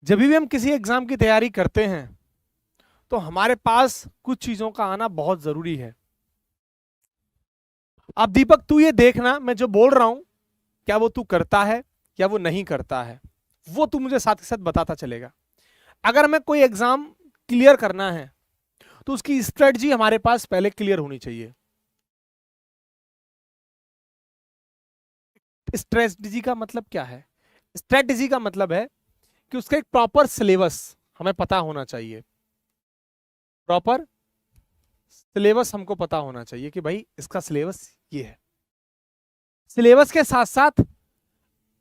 जब भी हम किसी एग्जाम की तैयारी करते हैं तो हमारे पास कुछ चीजों का आना बहुत जरूरी है। अब दीपक तू ये देखना, मैं जो बोल रहा हूं क्या वो तू करता है या वो नहीं करता है, वो तू मुझे साथ के साथ बताता चलेगा। अगर हमें कोई एग्जाम क्लियर करना है तो उसकी स्ट्रेटजी हमारे पास पहले क्लियर होनी चाहिए। स्ट्रेटजी का मतलब क्या है? स्ट्रेटजी का मतलब है कि उसका एक प्रॉपर सिलेबस हमें पता होना चाहिए। प्रॉपर सिलेबस हमको पता होना चाहिए कि भाई इसका सिलेबस ये है। सिलेबस के साथ साथ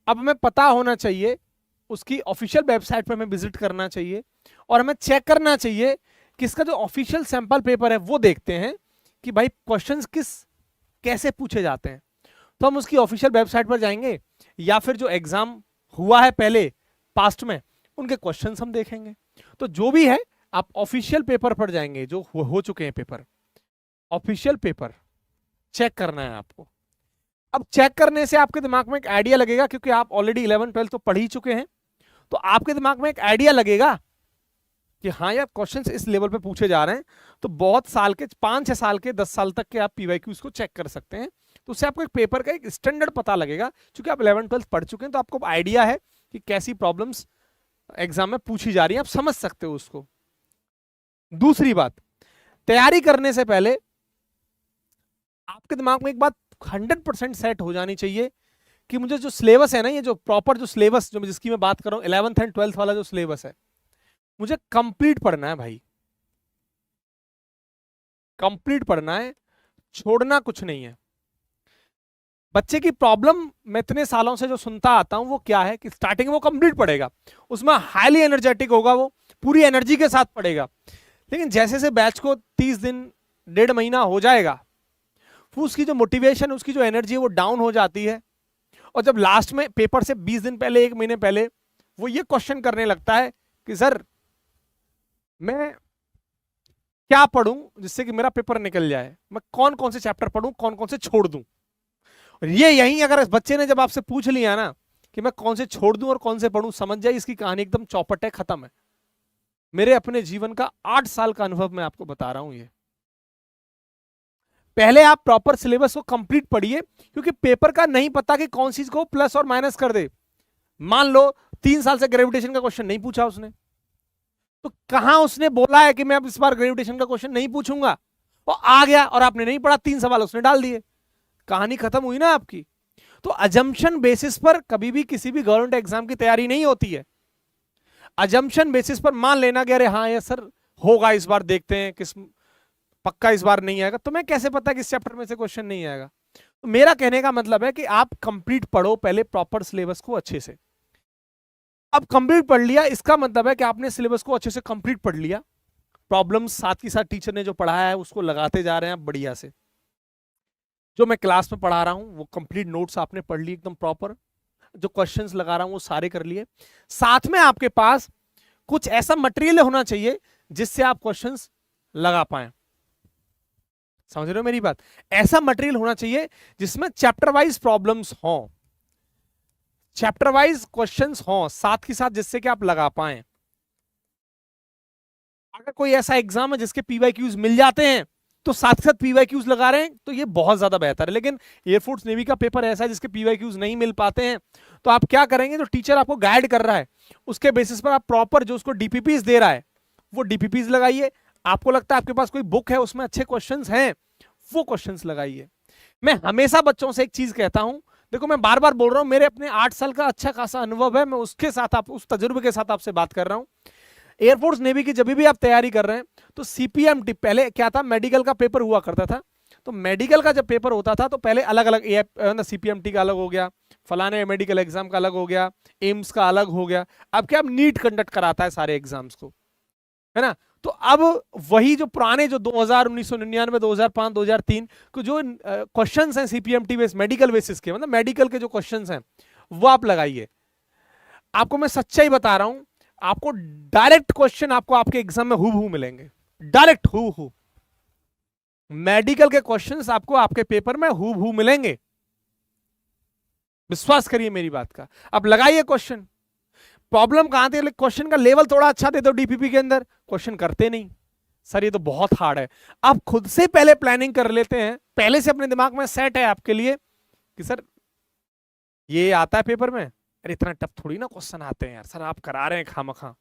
अब हमें पता होना चाहिए, उसकी ऑफिशियल वेबसाइट पर हमें विजिट करना चाहिए और हमें चेक करना चाहिए कि इसका जो ऑफिशियल सैंपल पेपर है वो देखते हैं कि भाई क्वेश्चंस कैसे पूछे जाते हैं। तो हम उसकी ऑफिशियल वेबसाइट पर जाएंगे या फिर जो एग्जाम हुआ है पहले पास्ट में उनके क्वेश्चंस हम देखेंगे। तो जो भी है आप ऑफिशियल पेपर पर जाएंगे, जो हो चुके हैं पेपर, ऑफिशियल पेपर चेक करना है आपको। अब चेक करने से आपके दिमाग में एक आइडिया लगेगा, क्योंकि आप ऑलरेडी 11 12 तो पढ़ ही चुके हैं, तो आपके दिमाग में एक आइडिया लगेगा कि हाँ यार क्वेश्चंस इस लेवल पे पूछे जा रहे हैं। तो बहुत साल के 5-6 साल के 10 साल तक के आप पीवाईक्यूज को चेक कर सकते हैं। तो उससे आपको एक पेपर का एक स्टैंडर्ड पता लगेगा, क्योंकि आप 11 12 पढ़ चुके हैं तो आपको आइडिया है कि कैसी प्रॉब्लम्स एग्जाम में पूछी जा रही है, आप समझ सकते हो उसको। दूसरी बात, तैयारी करने से पहले आपके दिमाग में एक बात 100% सेट हो जानी चाहिए कि मुझे जो सिलेबस है ना, ये जो प्रॉपर जो सिलेबस जो जिसकी मैं बात कर रहा हूं 11th एंड 12th वाला जो सिलेबस है, मुझे कंप्लीट पढ़ना है भाई, कंप्लीट पढ़ना है, छोड़ना कुछ नहीं है। बच्चे की प्रॉब्लम मैं इतने सालों से जो सुनता आता हूं वो क्या है कि स्टार्टिंग वो कंप्लीट पढ़ेगा, उसमें हाईली एनर्जेटिक होगा, वो पूरी एनर्जी के साथ पढ़ेगा, लेकिन जैसे से बैच को 30 दिन 1.5 महीना हो जाएगा वो उसकी जो मोटिवेशन, उसकी जो एनर्जी है वो डाउन हो जाती है। और जब लास्ट में पेपर से 20 दिन पहले 1 महीने पहले वो ये क्वेश्चन करने लगता है कि सर मैं क्या पढ़ूं जिससे कि मेरा पेपर निकल जाए, मैं कौन कौन से चैप्टर पढ़ूं, कौन कौन से छोड़ दूं। और ये यही अगर इस बच्चे ने जब आपसे पूछ लिया ना कि मैं कौन से छोड़ दूं और कौन से पढ़ूं, समझ जाए इसकी कहानी एकदम चौपट है, खत्म है। मेरे अपने जीवन का 8 साल का अनुभव मैं आपको बता रहा हूं। ये पहले आप प्रॉपर सिलेबस को कंप्लीट पढ़िए, क्योंकि पेपर का नहीं पता कि कौन सी को प्लस और माइनस कर दे। मान लो 3 साल से ग्रेविटेशन का क्वेश्चन नहीं पूछा उसने, तो कहां उसने बोला है कि मैं अब इस बार ग्रेविटेशन का क्वेश्चन नहीं पूछूंगा, वो आ गया और आपने नहीं पढ़ा, 3 सवाल उसने डाल दिए, कहानी खत्म हुई ना आपकी। तो अजम्पशन बेसिस पर कभी भी किसी भी गवर्नमेंट एग्जाम की तैयारी नहीं होती है। अजम्पशन बेसिस पर मान लेना कि अरे हाँ ये सर होगा इस बार, देखते हैं किस पक्का इस बार नहीं आएगा, तो मैं कैसे पता कि इस चैप्टर में से क्वेश्चन नहीं आएगा। तो मेरा कहने का मतलब है कि आप कंप्लीट पढ़ो पहले प्रॉपर सिलेबस को अच्छे से। अब कंप्लीट पढ़ लिया इसका मतलब है कि आपने सिलेबस को अच्छे से कंप्लीट पढ़ लिया, प्रॉब्लम्स साथ ही साथ टीचर ने जो पढ़ाया है उसको लगाते जा रहे हैं बढ़िया से, जो मैं क्लास में पढ़ा रहा हूं वो कंप्लीट नोट्स आपने पढ़ ली एकदम प्रॉपर, जो क्वेश्चंस लगा रहा हूं वो सारे कर लिए। साथ में आपके पास कुछ ऐसा मटेरियल होना चाहिए जिससे आप क्वेश्चंस लगा पाए। समझ रहे हो मेरी बात? ऐसा मटेरियल होना चाहिए जिसमें चैप्टर वाइज प्रॉब्लम्स हो, चैप्टर वाइज क्वेश्चंस हो साथ ही साथ, जिससे कि आप लगा पाए। अगर कोई ऐसा एग्जाम है जिसके पीवाईक्यूज मिल जाते हैं तो साथ साथ पीवाईक्यूज लगा रहे हैं तो ये बहुत ज्यादा बेहतर है। लेकिन एयरफोर्स नेवी का पेपर ऐसा है जिसके पीवाईक्यूज नहीं मिल पाते हैं, तो आप क्या करेंगे, जो टीचर आपको गाइड कर रहा है उसके बेसिस पर आप प्रॉपर जो उसको डीपीपीज दे रहा है वो डीपीपीज लगाइए। आपको लगता है आपके पास कोई बुक है उसमें अच्छे क्वेश्चंस हैं, वो क्वेश्चंस लगाइए। मैं हमेशा बच्चों से एक चीज कहता हूं, देखो मैं बार बार बोल रहा हूं, मेरे अपने 8 साल का अच्छा खासा अनुभव है, मैं उसके साथ आप उस तजुर्बे के साथ आपसे बात कर रहा हूं। एयरफोर्स नेवी की जब भी आप तैयारी कर रहे हैं तो सीपीएमटी, पहले क्या था, मेडिकल का पेपर हुआ करता था, तो मेडिकल का जब पेपर होता था तो पहले अलग अलग सीपीएमटी का अलग हो गया, फलाने मेडिकल एग्जाम का अलग हो गया, एम्स का अलग हो गया। अब क्या, अब नीट कंडक्ट कराता है सारे एग्जाम्स को, है ना। तो अब वही जो पुराने जो 2000 1999 2005 2003 को जो क्वेश्चंस हैं सीपीएमटी बेस मेडिकल बेसिस के, मतलब मेडिकल के जो क्वेश्चंस हैं वो आप लगाइए। आपको मैं सच्चाई बता रहा हूं, आपको डायरेक्ट क्वेश्चन आपको आपके एग्जाम में हूबहू मिलेंगे, डायरेक्ट हूबहू मेडिकल के क्वेश्चंस आपको आपके पेपर में हूबहू मिलेंगे, विश्वास करिए मेरी बात का। अब लगाइए क्वेश्चन, प्रॉब्लम कहां थी, क्वेश्चन का लेवल थोड़ा अच्छा दे दो डीपीपी के अंदर, क्वेश्चन करते नहीं। सर ये तो बहुत हार्ड है। आप खुद से पहले प्लानिंग कर लेते हैं, पहले से अपने दिमाग में सेट है आपके लिए कि सर ये आता है पेपर में, अरे इतना टफ थोड़ी ना क्वेश्चन आते हैं यार, सर आप करा रहे हैं खामखा।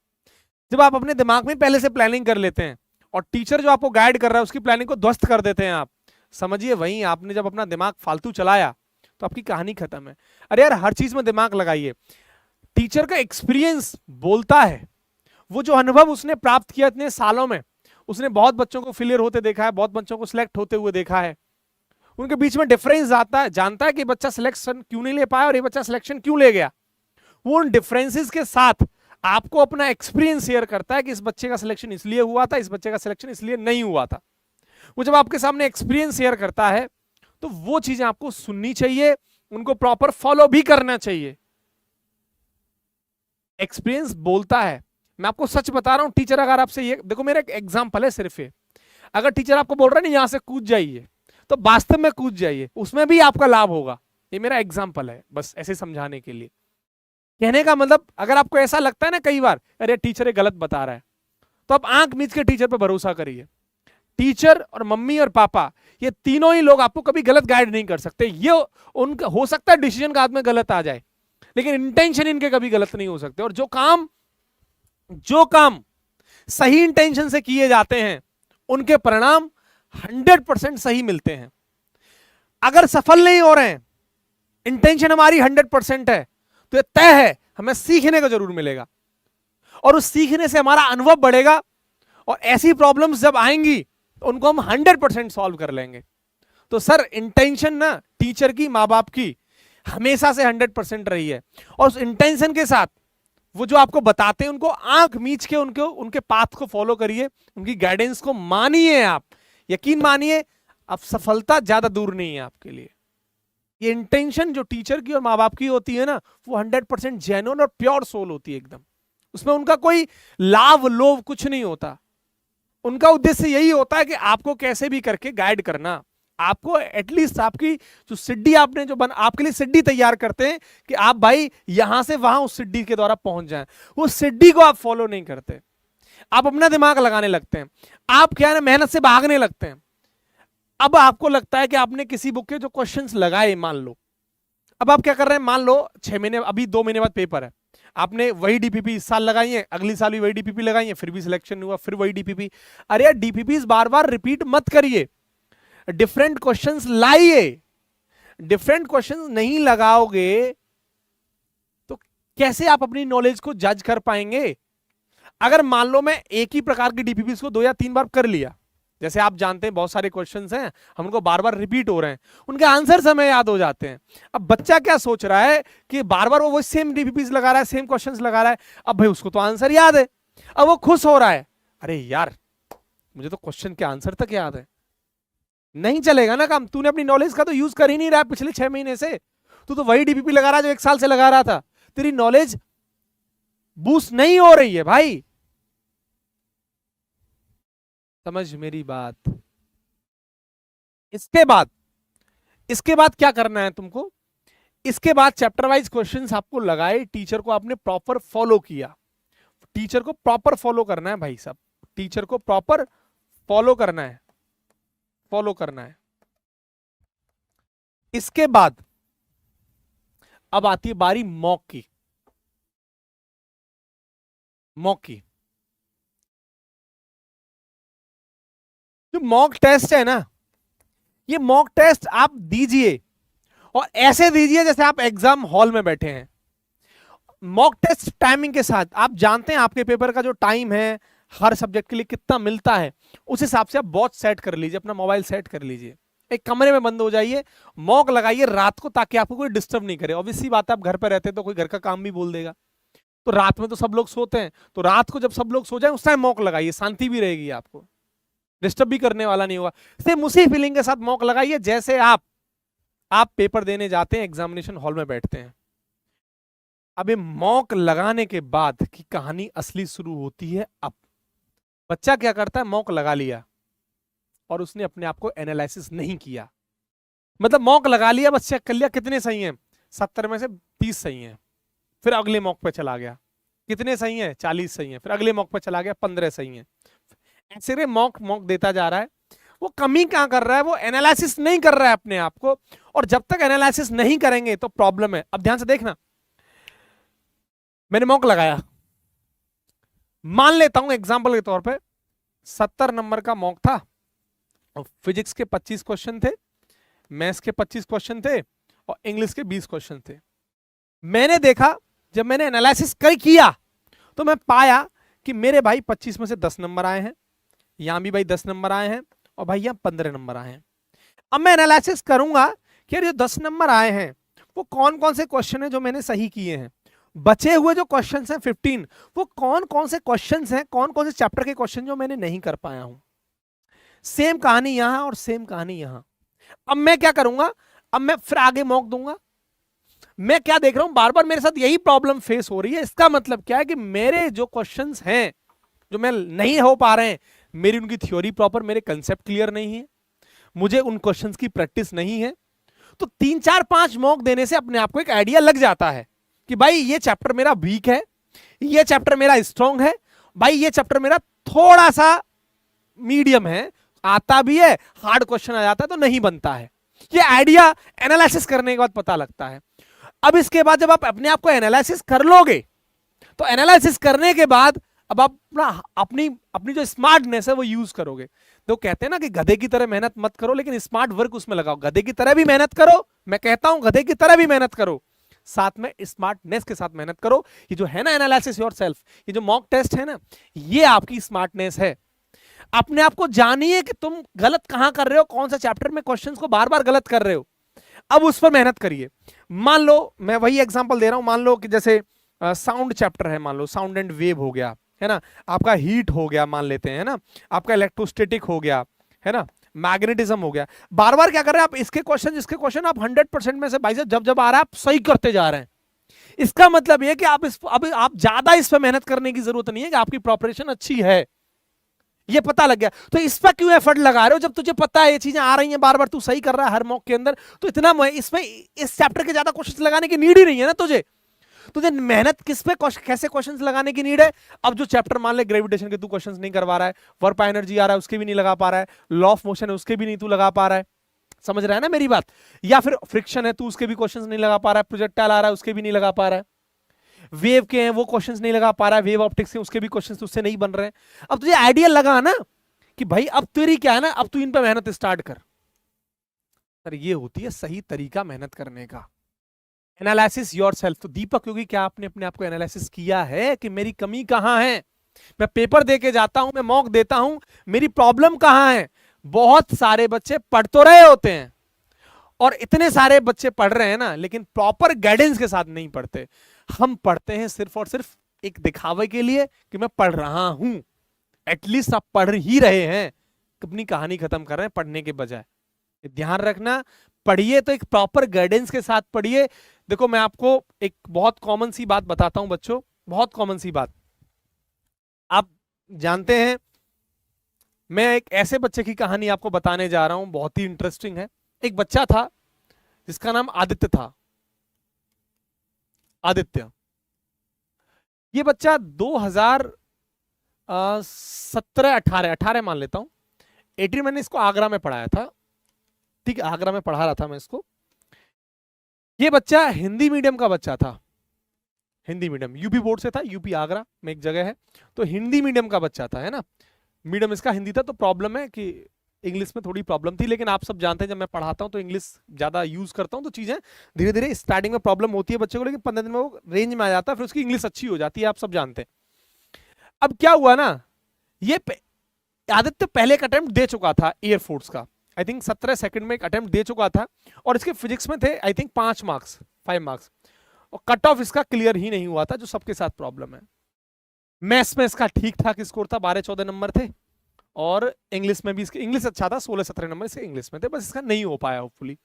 जब आप अपने दिमाग में पहले से प्लानिंग कर लेते हैं और टीचर जो आपको गाइड कर रहा है उसकी प्लानिंग को ध्वस्त कर देते हैं आप, समझिए वहीं आपने जब अपना दिमाग फालतू चलाया तो आपकी कहानी खत्म है। अरे यार हर चीज में दिमाग लगाइए। टीचर का एक्सपीरियंस बोलता है, वो जो अनुभव उसने प्राप्त किया इतने सालों में, उसने बहुत बच्चों को फेलियर होते देखा है, बहुत बच्चों को सिलेक्ट होते हुए देखा है, उनके बीच में डिफरेंस आता है, जानता है कि बच्चा सिलेक्शन क्यों नहीं ले पाया और ये बच्चा सिलेक्शन क्यों ले गया। वो उन डिफरेंसेस के साथ आपको अपना एक्सपीरियंस शेयर करता है कि इस बच्चे का सिलेक्शन इसलिए हुआ था, इस बच्चे का सिलेक्शन इसलिए नहीं हुआ था। वो जब आपके सामने एक्सपीरियंस शेयर करता है तो वो चीजें आपको सुननी चाहिए, उनको प्रॉपर फॉलो भी करना चाहिए। एक्सपीरियंस बोलता है। मैं आपको सच बता रहा हूं, टीचर अगर आपसे ये देखो, मेरा एक एग्जांपल है सिर्फ ये, अगर टीचर आपको बोल रहा है ना यहां से कूद जाइए, तो वास्तव में कूद जाइए, उसमें भी आपका लाभ होगा। ये मेरा एग्जांपल है बस ऐसे समझाने के लिए। कहने का मतलब अगर आपको ऐसा लगता है ना कई बार अरे टीचर ये गलत बता रहा है, तो आप आंख मीच के टीचर पर भरोसा करिए। टीचर और मम्मी और पापा ये तीनों ही लोग आपको कभी गलत गाइड नहीं कर सकते। ये उनका हो सकता है डिसीजन का हाथ में गलत आ जाए, लेकिन इंटेंशन इनके कभी गलत नहीं हो सकते। और जो काम सही इंटेंशन से किए जाते हैं उनके परिणाम 100% सही मिलते हैं। अगर सफल नहीं हो रहे हैं, इंटेंशन हमारी 100% है, तो ये तय है हमें सीखने को जरूर मिलेगा और उस सीखने से हमारा अनुभव बढ़ेगा और ऐसी प्रॉब्लम्स जब आएंगी तो उनको हम 100% सॉल्व कर लेंगे। तो सर इंटेंशन ना टीचर की, माँ बाप की हमेशा से 100% रही है और उस इंटेंशन के साथ वो जो आपको बताते हैं उनको आंख मीच के उनके पाथ को फॉलो करिए, उनकी गाइडेंस को मानिए। आप यकीन मानिए, अब सफलता ज्यादा दूर नहीं है आपके लिए। ये इंटेंशन जो टीचर की और माँ बाप की होती है ना, वो 100% जेन्युइन और प्योर सोल होती है एकदम। उसमें उनका कोई लाभ लोभ कुछ नहीं होता। उनका उद्देश्य यही होता है कि आपको कैसे भी करके गाइड करना, आपको एटलीस्ट आपकी जो सिड्डी आपने जो आपके लिए सिड्डी तैयार करते हैं कि आप भाई यहां से वहां उस सिड्डी के द्वारा पहुंच जाएं, वो सिड्डी को आप फॉलो नहीं करते, आप अपना दिमाग लगाने लगते हैं, आप क्या है ना मेहनत से भागने लगते हैं। अब आपको लगता है कि आपने किसी बुक के जो क्वेश्चंस लगाए, मान लो अब आप क्या कर रहे हैं, मान लो 6 महीने अभी 2 महीने बाद पेपर है, आपने वही डीपीपी इस साल लगाई है, अगली साल भी वही डीपीपी लगाई है, फिर भी सिलेक्शन हुआ, फिर वही डीपीपी। अरे यार डीपीपी बार बार रिपीट मत करिए, डिफरेंट क्वेश्चंस लाइए। डिफरेंट क्वेश्चंस नहीं लगाओगे तो कैसे आप अपनी नॉलेज को जज कर पाएंगे। अगर मान लो मैं एक ही प्रकार की डीपीपी को 2 या 3 बार कर लिया, जैसे आप जानते हैं बहुत सारे क्वेश्चंस हैं हम उनको बार बार रिपीट हो रहे हैं, उनके आंसर हमें याद हो जाते हैं। अब बच्चा क्या सोच रहा है कि बार बार वो सेम डीपीपीज लगा रहा है, सेम क्वेश्चंस लगा रहा है, अब भाई उसको तो आंसर याद है, अब वो खुश हो रहा है, अरे यार मुझे तो क्वेश्चन के आंसर तक याद है। नहीं चलेगा ना काम, तूने अपनी नॉलेज का तो यूज कर ही नहीं रहा पिछले 6 महीने से, तू तो वही डीपीपी लगा रहा है जो 1 साल से लगा रहा था, तेरी नॉलेज बूस्ट नहीं हो रही है भाई। समझ मेरी बात। इसके बाद क्या करना है तुमको, इसके बाद चैप्टर वाइज क्वेश्चंस आपको लगाए, टीचर को आपने प्रॉपर फॉलो किया, टीचर को प्रॉपर फॉलो करना है भाई साहब, टीचर को प्रॉपर फॉलो करना है, फॉलो करना है। इसके बाद अब आती है बारी मॉक की। मॉक की जो मॉक टेस्ट है ना, ये मॉक टेस्ट आप दीजिए और ऐसे दीजिए जैसे आप एग्जाम हॉल में बैठे हैं। मॉक टेस्ट टाइमिंग के साथ, आप जानते हैं आपके पेपर का जो टाइम है हर सब्जेक्ट के लिए कितना मिलता है, उस हिसाब से आप वॉच सेट कर लीजिए, अपना मोबाइल सेट कर लीजिए, एक कमरे में बंद हो जाइए, मॉक लगाइए रात को ताकि आपको कोई डिस्टर्ब नहीं करे। ऑब्वियसली बात है आप घर पर रहते हैं तो कोई घर का काम भी बोल देगा, तो रात में तो सब लोग सोते हैं, तो रात को जब सब लोग सो जाए उस टाइम मॉक लगाइए, शांति भी रहेगी, आपको डिस्टर्ब भी करने वाला नहीं होगा। सेम उसी फीलिंग के साथ मॉक लगाइए जैसे आप पेपर देने जाते हैं, एग्जामिनेशन हॉल में बैठते हैं। अब ये मॉक लगाने के बाद की कहानी असली शुरू होती है। अब बच्चा क्या करता है, मॉक लगा लिया और उसने अपने आप को एनालिसिस नहीं किया, मतलब मॉक लगा लिया, बस चेक कर लिया कितने सही हैं, 70 में से 30 सही हैं, फिर अगले मॉक पे चला गया, कितने सही हैं? 40 सही हैं। फिर अगले मॉक पे चला गया, 15 सही हैं। ऐसे रे मॉक मॉक देता जा रहा है। वो कमी क्या कर रहा है? वो एनालिसिस नहीं कर रहा है अपने आप को, और जब तक एनालिसिस नहीं करेंगे तो प्रॉब्लम है। अब ध्यान से देखना, मैंने मॉक लगाया, मान लेता हूं एग्जांपल के तौर पे 70 नंबर का मॉक था, और फिजिक्स के 25 क्वेश्चन थे, मैथ्स के 25 क्वेश्चन थे, और इंग्लिश के 20 क्वेश्चन थे। मैंने देखा, जब मैंने एनालिसिस किया तो मैं पाया कि मेरे भाई 25 में से 10 नंबर आए हैं, यहां भी भाई 10 नंबर आए हैं, और भाई यहां 15 नंबर आए हैं। अब मैं एनालिसिस करूंगा कि जो 10 नंबर आए हैं वो कौन कौन से क्वेश्चन है जो मैंने सही किए हैं, बचे हुए जो क्वेश्चंस हैं 15, वो कौन कौन से क्वेश्चंस हैं, कौन कौन से चैप्टर के क्वेश्चन जो मैंने नहीं कर पाया हूं। सेम कहानी यहां और सेम कहानी यहां। अब मैं क्या करूंगा, अब मैं फिर आगे मॉक दूंगा। मैं क्या देख रहा हूं, बार बार मेरे साथ यही प्रॉब्लम फेस हो रही है। इसका मतलब क्या है कि मेरे जो क्वेश्चंस हैं जो मैं नहीं हो पा रहे हैं, मेरी उनकी थ्योरी प्रॉपर, मेरे कंसेप्ट क्लियर नहीं है, मुझे उन क्वेश्चंस की प्रैक्टिस नहीं है। तो 3 4 5 मॉक देने से अपने आप को एक आइडिया लग जाता है कि भाई ये चैप्टर मेरा वीक है, ये चैप्टर मेरा स्ट्रॉन्ग है, भाई ये चैप्टर मेरा थोड़ा सा मीडियम है, आता भी है, हार्ड क्वेश्चन आ जाता है तो नहीं बनता है। ये आइडिया एनालिसिस करने के बाद पता लगता है। अब इसके बाद जब आप अपने आप को एनालिसिस कर लोगे, तो एनालिसिस करने के बाद अब आप अपनी अपनी जो स्मार्टनेस है वो यूज करोगे। तो कहते हैं ना कि गधे की तरह मेहनत मत करो, लेकिन स्मार्ट वर्क उसमें लगाओ। गधे की तरह भी मेहनत करो, मैं कहता हूं गधे की तरह भी मेहनत करो, साथ में स्मार्टनेस के साथ मेहनत करो। ये जो है ना एनालिसिस योरसेल्फ, ये जो मॉक टेस्ट है ना, ये आपकी स्मार्टनेस है। अपने आप को जानिए कि तुम गलत कहां कर रहे हो, कौन सा चैप्टर में क्वेश्चंस को बार बार गलत कर रहे हो, अब उस पर मेहनत करिए। मान लो मैं वही एग्जांपल दे रहा हूं, मान लो कि जैसे साउंड चैप्टर है, मान लो साउंड एंड वेव हो गया, है ना, आपका हीट हो गया, मान लेते हैं, है ना, आपका इलेक्ट्रोस्टैटिक हो गया, है ना, मैग्नेटिज्म हो गया। बार बार क्या कर रहे हैं आप, इसके क्वेश्चन आप 100% में से भाई साहब जब जब आ रहा है आप सही करते जा रहे हैं। इसका मतलब यह कि आप ज्यादा इस पर मेहनत करने की जरूरत नहीं है, कि आपकी प्रिपरेशन अच्छी है, ये पता लग गया। तो इस पर क्यों एफर्ट लगा रहे हो जब तुझे पता है ये चीजें आ रही हैं, बार बार तू सही कर रहा है हर मॉक के अंदर, तो इतना इसमें इस चैप्टर के ज्यादा क्वेश्चंस लगाने की नीड ही नहीं है ना तुझे। तुझे मेहनत किस पे, कैसे क्वेश्चंस लगाने की नीड है। अब जो चैप्टर मान ले ग्रेविटेशन के तू क्वेश्चंस नहीं करवा रहा है, वर्क एनर्जी आ रहा है उसके भी नहीं लगा पा रहा है, लॉ ऑफ मोशन है उसके भी नहीं तू लगा पा रहा है, समझ रहा है ना मेरी बात, या फिर फ्रिक्शन है तू उसके भी क्वेश्चंस नहीं लगा पा रहा है, प्रोजेक्टाइल आ रहा है उसके भी नहीं लगा पा रहा है, वेव के हैं वो क्वेश्चंस नहीं लगा पा रहा है, वेव ऑप्टिक्स हैं उसके भी क्वेश्चंस उससे नहीं बन रहे हैं। अब तुझे आइडिया लगा ना कि भाई अब तेरी क्या है ना, अब तू इन पर मेहनत स्टार्ट कर। सर ये होती है सही तरीका मेहनत करने का, एनालिसिस योरसेल्फ। तो दीपक, क्योंकि क्या आपने अपने आप को एनालिसिस किया है कि मेरी कमी कहां है? मैं पेपर दे के जाता हूं, मैं मॉक देता हूं, मेरी प्रॉब्लम कहां है? बहुत सारे बच्चे पढ़ तो रहे होते हैं, और इतने सारे बच्चे पढ़ रहे हैं ना, लेकिन प्रॉपर गाइडेंस के साथ नहीं पढ़ते। हम पढ़ते हैं सिर्फ और सिर्फ एक दिखावे के लिए कि मैं पढ़ रहा हूं। एटलीस्ट आप पढ़ ही रहे हैं, अपनी कहानी खत्म कर रहे हैं पढ़ने के बजाय। ध्यान रखना, पढ़िए तो एक प्रॉपर गाइडेंस के साथ पढ़िए। देखो मैं आपको एक बहुत कॉमन सी बात बताता हूं बच्चों, बहुत कॉमन सी बात। आप जानते हैं, मैं एक ऐसे बच्चे की कहानी आपको बताने जा रहा हूं, बहुत ही इंटरेस्टिंग है। एक बच्चा था जिसका नाम आदित्य था, आदित्य। ये बच्चा 2017-18 मान लेता हूं, 18 मैंने इसको आगरा में पढ़ाया था, ठीक है, आगरा में पढ़ा रहा था मैं इसको। ये बच्चा हिंदी मीडियम का बच्चा था, हिंदी मीडियम, यूपी बोर्ड से था, यूपी आगरा में एक जगह है, तो हिंदी मीडियम का बच्चा था, है ना, मीडियम इसका हिंदी था। तो प्रॉब्लम है कि इंग्लिश में थोड़ी प्रॉब्लम थी, लेकिन आप सब जानते हैं जब मैं पढ़ाता हूं तो इंग्लिश ज्यादा यूज करता हूं, तो चीजें धीरे धीरे स्टार्टिंग में प्रॉब्लम होती है बच्चे को, लेकिन 15 दिन में वो रेंज में आ जाता है, फिर उसकी इंग्लिश अच्छी हो जाती है, आप सब जानते हैं। अब क्या हुआ ना, ये आदित्य पहले एक अटेम्प्ट दे चुका था एयरफोर्स का, आई थिंक 17 सेकंड में एक अटेम्प्ट दे चुका था, और इसके फिजिक्स में थे आई थिंक 5 मार्क्स, 5 मार्क्स, और कट ऑफ इसका क्लियर ही नहीं हुआ था, जो सबके साथ प्रॉब्लम है। मैथ्स में इसका ठीक ठाक स्कोर था, 12-14 नंबर थे, और इंग्लिश में भी इसके इंग्लिश अच्छा था, 16-17 नंबर इसके इंग्लिश में थे, बस इसका नहीं हो पाया, होपफुली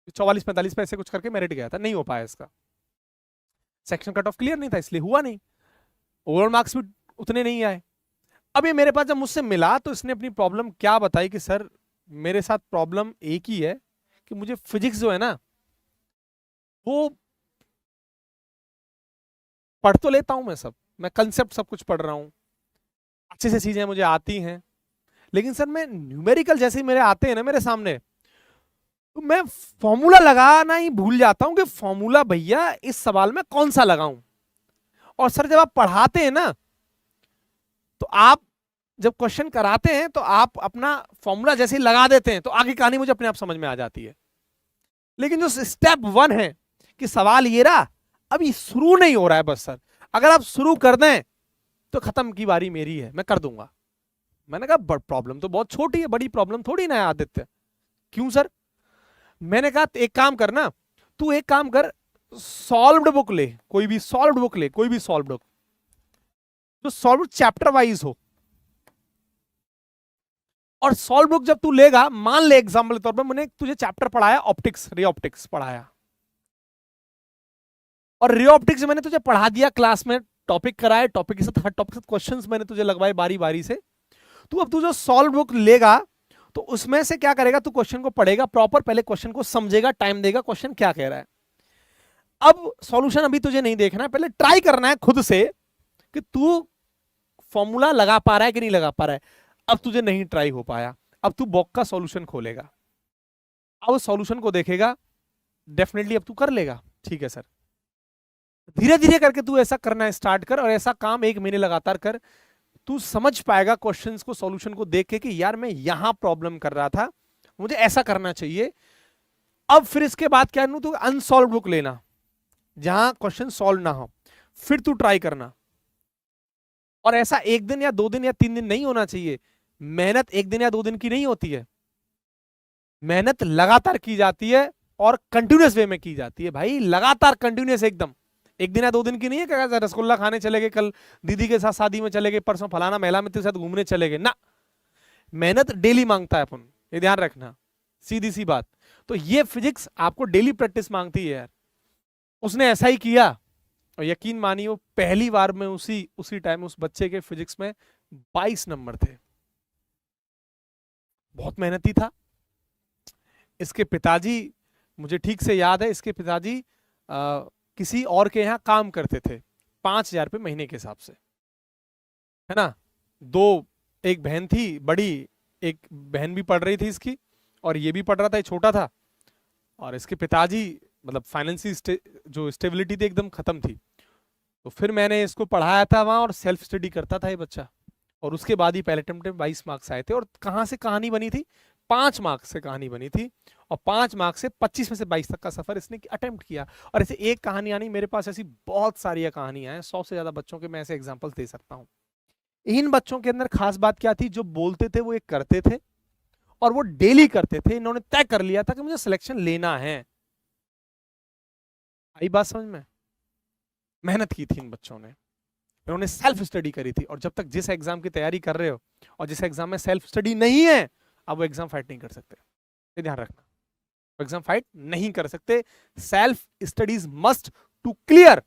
44-45 पे ऐसे कुछ करके मेरिट गया था, नहीं हो पाया इसका, सेक्शन कट ऑफ क्लियर नहीं था, इसलिए हुआ नहीं, ओवरऑल मार्क्स भी उतने नहीं आए। अब ये मेरे पास जब मुझसे मिला तो इसने अपनी प्रॉब्लम क्या बताई कि सर मेरे साथ प्रॉब्लम एक ही है कि मुझे फिजिक्स जो है ना वो पढ़ तो लेता हूं मैं सब, मैं कंसेप्ट सब कुछ पढ़ रहा हूँ, अच्छे से चीजें मुझे आती हैं, लेकिन सर मैं न्यूमेरिकल जैसे ही मेरे आते हैं ना मेरे सामने, तो मैं फॉर्मूला लगाना ही भूल जाता हूं कि फॉर्मूला भैया इस सवाल में कौन सा लगाऊं। और सर जब आप पढ़ाते हैं ना, तो आप जब क्वेश्चन कराते हैं तो आप अपना फॉर्मूला जैसे ही लगा देते हैं तो आगे कहानी मुझे अपने आप समझ में आ जाती है। लेकिन जो स्टेप 1 है कि सवाल ये रहा, अभी शुरू नहीं हो रहा है बस सर, अगर आप शुरू कर दें तो खत्म की बारी मेरी है, मैं कर दूंगा। मैंने कहा प्रॉब्लम तो बहुत छोटी है, बड़ी प्रॉब्लम थोड़ी ना है आदित्य। क्यों सर? मैंने कहा एक काम करना, तू एक काम कर, सॉल्व्ड बुक ले, कोई भी सॉल्व्ड बुक ले, कोई भी सॉल्व्ड बुक जो सॉल्व्ड चैप्टर वाइज हो, और सॉल्व बुक जब तू लेगा, मान ले एग्जांपल के तौर पर मैंने तुझे चैप्टर पढ़ाया ऑप्टिक्स, रे ऑप्टिक्स पढ़ाया, और रे ऑप्टिक्स मैंने तुझे पढ़ा दिया क्लास में, टॉपिक कराए, टॉपिक के साथ हर टॉपिक के साथ क्वेश्चंस मैंने तुझे लगवाए बारी बारी से। तू अब तू जो सॉल्व बुक लेगा तो उसमें से क्या करेगा, तू क्वेश्चन को पढ़ेगा प्रॉपर, पहले क्वेश्चन को समझेगा, टाइम देगा क्वेश्चन क्या कह रहा है। अब सॉल्यूशन अभी तुझे नहीं देखना है, पहले ट्राई करना है खुद से कि तू फॉर्मूला लगा पा रहा है कि नहीं लगा पा रहा है। अब तुझे नहीं ट्राई हो पाया, अब तू बॉक का सॉल्यूशन खोलेगा, अब सॉल्यूशन को देखेगा, डेफिनेटली अब तू कर लेगा। ठीक है सर, धीरे धीरे करके तू ऐसा करना स्टार्ट कर, और ऐसा काम 1 महीने लगातार कर, तू समझ पाएगा क्वेश्चंस को, सॉल्यूशन को देख के कि यार मैं यहां प्रॉब्लम कर रहा था, मुझे ऐसा करना चाहिए। अब फिर इसके बाद क्या करूं, तू अनसॉल्व बुक लेना जहां क्वेश्चन सॉल्व ना हो, फिर तू ट्राई करना। और ऐसा 1 दिन या 2 दिन या 3 दिन नहीं होना चाहिए। मेहनत 1 दिन या 2 दिन की नहीं होती है, मेहनत लगातार की जाती है और कंटिन्यूअस वे में की जाती है भाई, लगातार कंटिन्यूअस एकदम। 1 दिन या 2 दिन की नहीं है क्या रसगुल्ला खाने चले गए, कल दीदी के साथ शादी में चले गए, परसों फलाना महिला मित्र के साथ घूमने चले गए ना। मेहनत डेली मांगता है अपन, ये ध्यान रखना, सीधी सी बात। तो ये फिजिक्स आपको डेली प्रैक्टिस मांगती है यार। उसने ऐसा ही किया, और यकीन मानिए वो पहली बार में उसी टाइम उस बच्चे के फिजिक्स में 22 नंबर थे। बहुत मेहनती था। इसके पिताजी, मुझे ठीक से याद है, इसके पिताजी किसी और के यहाँ काम करते थे, 5,000 रुपये महीने के हिसाब से, है ना। एक बहन थी बड़ी, एक बहन भी पढ़ रही थी इसकी, और ये भी पढ़ रहा था, ये छोटा था। और इसके पिताजी मतलब फाइनेंशियल जो स्टेबिलिटी थी एकदम खत्म थी। तो फिर मैंने इसको पढ़ाया था वहां, और सेल्फ स्टडी करता था ये बच्चा। और उसके बाद ही पहले अटेम्प्ट में 22 मार्क्स आए थे। और कहाँ से कहानी बनी थी, 5 मार्क्स से कहानी बनी थी, और 5 मार्क्स से 25 में से 22 तक का सफर इसने अटेम्प्ट किया। और ऐसे एक कहानी आनी, मेरे पास ऐसी बहुत सारी कहानियां हैं, 100 से ज्यादा बच्चों के मैं ऐसे एग्जाम्पल दे सकता हूँ। इन बच्चों के अंदर खास बात क्या थी, जो बोलते थे वो एक करते थे, और वो डेली करते थे। इन्होंने तय कर लिया था कि मुझे सिलेक्शन लेना है। आई बात समझ में? मेहनत की थी इन बच्चों ने, इन्होंने सेल्फ स्टडी करी थी। और जब तक जिस एग्जाम की तैयारी कर रहे हो और जिस एग्जाम में सेल्फ स्टडी नहीं है, अब वो एग्जाम फाइट नहीं कर सकते, ये ध्यान रखना। एग्जाम फाइट नहीं कर सकते। Self studies must to clear.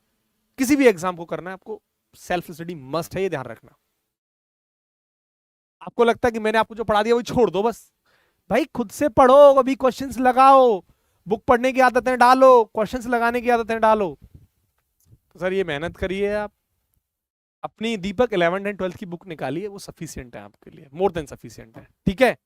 किसी भी एग्जाम को करना है आपको, सेल्फ स्टडी मस्ट है, ये ध्यान रखना। आपको लगता है कि मैंने आपको जो पढ़ा दिया वो छोड़ दो बस, भाई खुद से पढ़ो, अभी क्वेश्चंस लगाओ, बुक पढ़ने की आदतें डालो, क्वेश्चंस लगाने की आदतें डालो। तो सर ये मेहनत करिए, आप अपनी दीपक 11th एंड 12th की बुक निकालिए, वो सफिशिएंट है आपके लिए, मोर देन सफिशिएंट है। ठीक है।